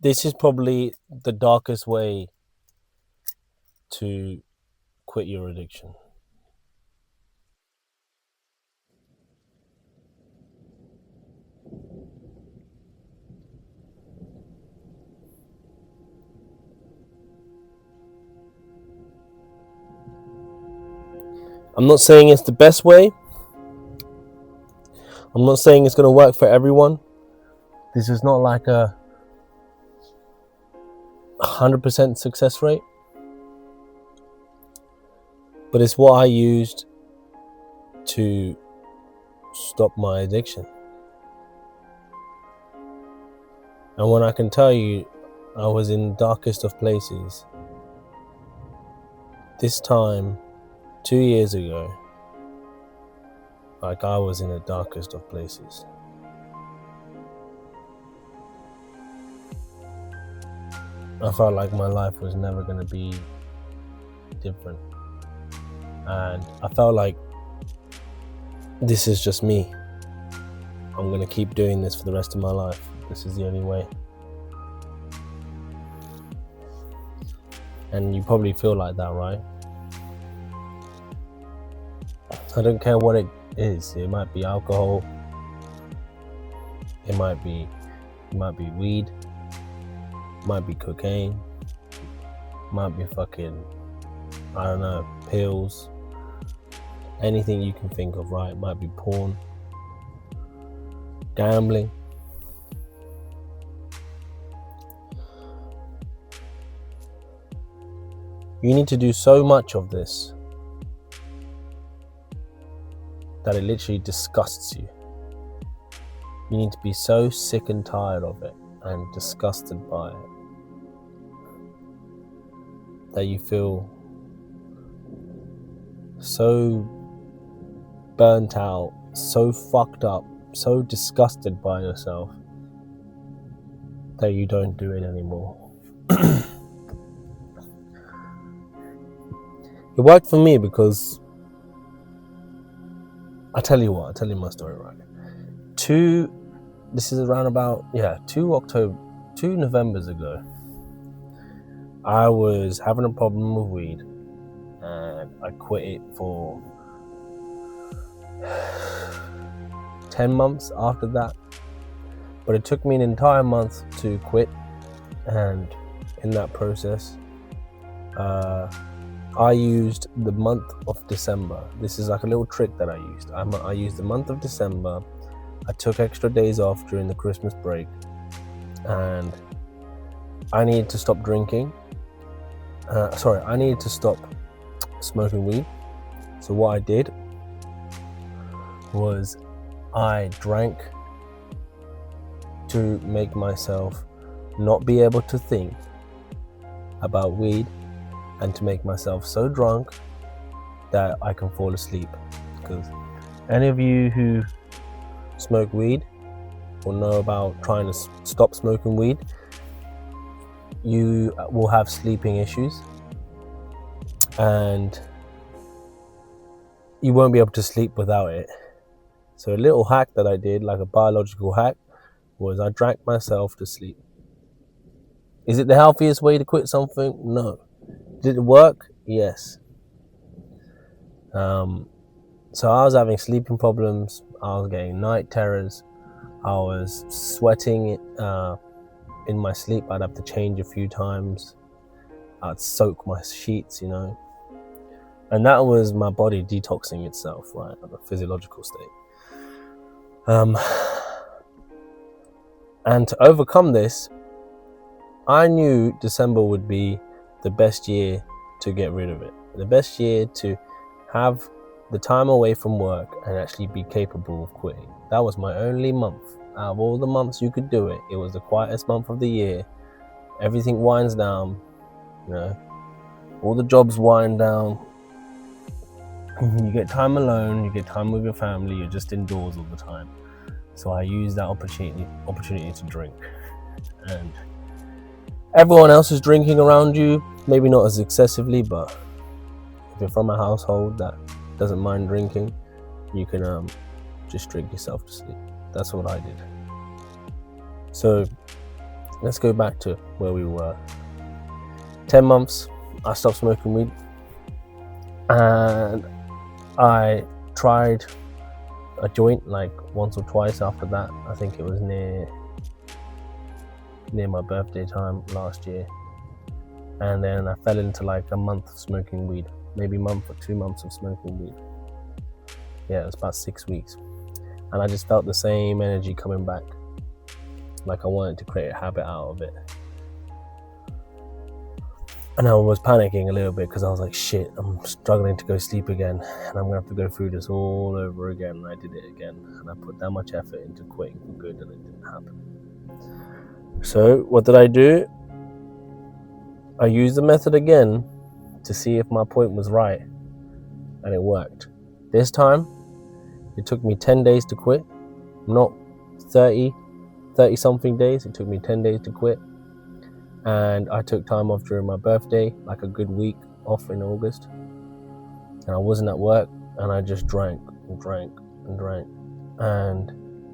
This is probably the darkest way to quit your addiction. I'm not saying it's the best way. I'm not saying it's going to work for everyone. This is not like a 100% success rate. But it's what I used to stop my addiction. And when I can tell you, I was in the darkest of places. This time, 2 years ago, like I was in the darkest of places. I felt like my life was never going to be different. And I felt like this is just me. I'm going to keep doing this for the rest of my life. This is the only way. And you probably feel like that, right? I don't care what it is. It might be alcohol. It might be weed. It might be cocaine. It might be fucking, I don't know, pills. Anything you can think of, right? It might be porn. Gambling. You need to do so much of this that it literally disgusts you. You need to be so sick and tired of it and disgusted by it that you feel so burnt out, so fucked up, so disgusted by yourself that you don't do it anymore. It worked for me because I'll tell you my story, right? This is around about 2 Novembers ago. I was having a problem with weed and I quit it for 10 months after that. But it took me an entire month to quit, and in that process, I used the month of December. This is like a little trick that I used. I used the month of December. I took extra days off during the Christmas break, and I needed to stop drinking. I needed to stop smoking weed. So what I did was I drank to make myself not be able to think about weed, and to make myself so drunk that I can fall asleep. Because any of you who smoke weed or know about trying to stop smoking weed, you will have sleeping issues and you won't be able to sleep without it. So a little hack that I did, like a biological hack, was I drank myself to sleep. Is it the healthiest way to quit something? No. Did it work? Yes. So I was having sleeping problems. I was getting night terrors. I was sweating in my sleep. I'd have to change a few times. I'd soak my sheets, and that was my body detoxing itself, right, at a physiological state. And to overcome this, I knew December would be the best year to get rid of it. The best year to have the time away from work and actually be capable of quitting. That was my only month. Out of all the months you could do it, it was the quietest month of the year. Everything winds down, all the jobs wind down. You get time alone, you get time with your family, you're just indoors all the time. So I used that opportunity to drink. And everyone else is drinking around you, maybe not as excessively, but if you're from a household that doesn't mind drinking, you can just drink yourself to sleep. That's what I did. So let's go back to where we were. 10 months, I stopped smoking weed, and I tried a joint like once or twice after that. I think it was near my birthday time last year, and then I fell into like a month of smoking weed, maybe a month or 2 months of smoking weed. Yeah, it was about 6 weeks, and I just felt the same energy coming back, like I wanted to create a habit out of it. And I was panicking a little bit because I was like, shit, I'm struggling to go sleep again, and I'm gonna have to go through this all over again. And I did it again, and I put that much effort into quitting for good, and it didn't happen. So what did I do? I used the method again to see if my point was right, and it worked. This time, it took me 10 days to quit, not 30 something days. It took me 10 days to quit. And I took time off during my birthday, like a good week off in August. And I wasn't at work, and I just drank and drank and drank. And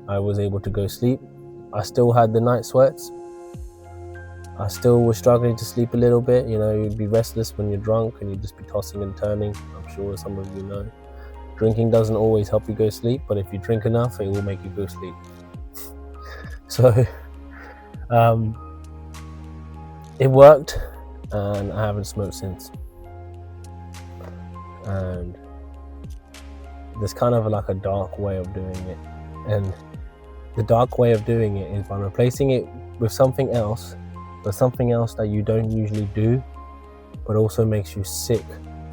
I was able to go sleep. I still had the night sweats. I still was struggling to sleep a little bit. You know, you'd be restless when you're drunk, and you'd just be tossing and turning. I'm sure some of you know. Drinking doesn't always help you go sleep, but if you drink enough, it will make you go sleep. So, it worked, and I haven't smoked since. And there's kind of like a dark way of doing it, and the dark way of doing it is by replacing it with something else, but something else that you don't usually do, but also makes you sick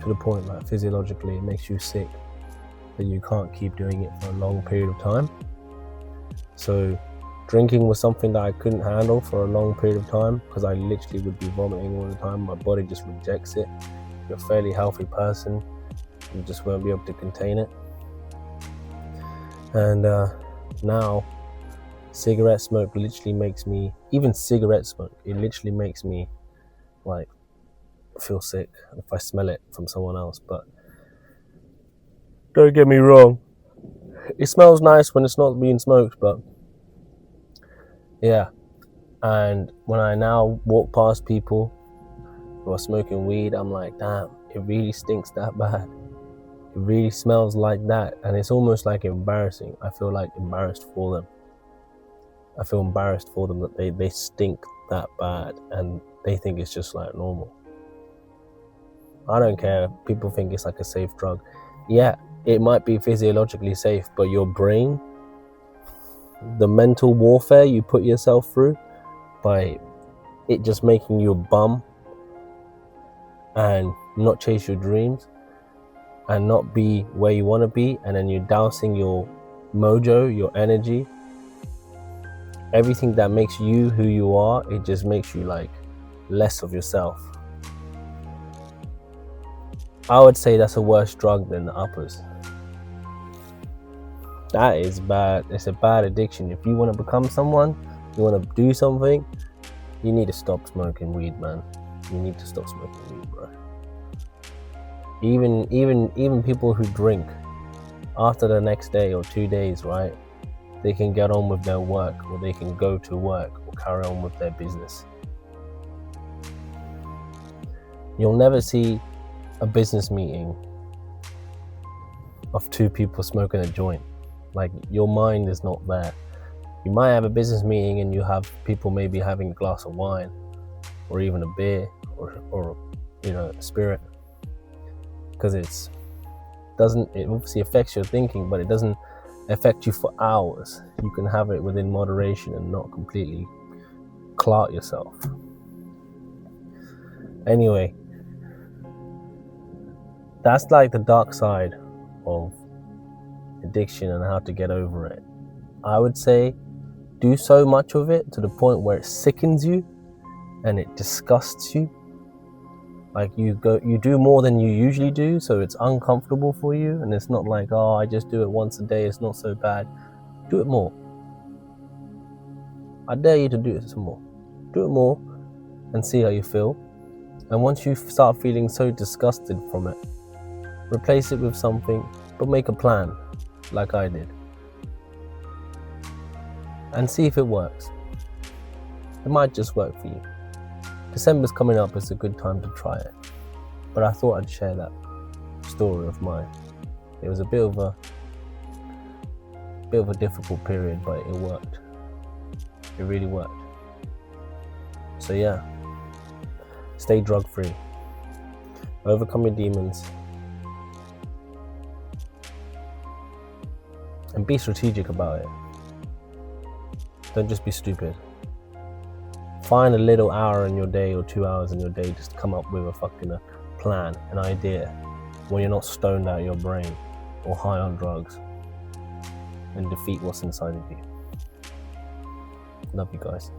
to the point, like physiologically, it makes you sick that you can't keep doing it for a long period of time. So drinking was something that I couldn't handle for a long period of time because I literally would be vomiting all the time. My body just rejects it. You're a fairly healthy person, you just won't be able to contain it. And now cigarette smoke literally makes me, even cigarette smoke, it literally makes me like feel sick if I smell it from someone else. But don't get me wrong, it smells nice when it's not being smoked, but yeah. And when I now walk past people who are smoking weed, I'm like, damn, it really stinks that bad. It really smells like that. And it's almost like embarrassing. I feel like embarrassed for them. I feel embarrassed for them that they stink that bad and they think it's just like normal. I don't care. People think it's like a safe drug. Yeah, it might be physiologically safe, but your brain, the mental warfare you put yourself through by it just making you a bum and not chase your dreams and not be where you want to be, and then you're dousing your mojo, your energy, everything that makes you who you are, it just makes you like less of yourself. I would say that's a worse drug than the uppers. That is bad. It's a bad addiction. If you want to become someone, you want to do something, you need to stop smoking weed, man. You need to stop smoking weed, bro. Even people who drink, after the next day or 2 days, right, they can get on with their work, or they can go to work or carry on with their business. You'll never see a business meeting of 2 people smoking a joint. Like, your mind is not there. You might have a business meeting and you have people maybe having a glass of wine or even a beer or you know, spirit, because it obviously affects your thinking, but it doesn't affect you for hours. You can have it within moderation and not completely clot yourself. Anyway, that's like the dark side of addiction and how to get over it. I would say do so much of it to the point where it sickens you and it disgusts you. Like you do more than you usually do, so it's uncomfortable for you, and it's not like, oh, I just do it once a day, it's not so bad. Do it more. I dare you to do it some more. Do it more and see how you feel. And once you start feeling so disgusted from it, replace it with something, but make a plan, like I did, and see if it works. It might just work for you. December's coming up, it's a good time to try it. But I thought I'd share that story of mine. It was a bit of a difficult period, but it worked. It really worked. So yeah, stay drug free. Overcome your demons. And be strategic about it. Don't just be stupid. Find a little hour in your day or 2 hours in your day just to come up with a fucking plan, an idea, when you're not stoned out of your brain or high on drugs, and defeat what's inside of you. Love you guys.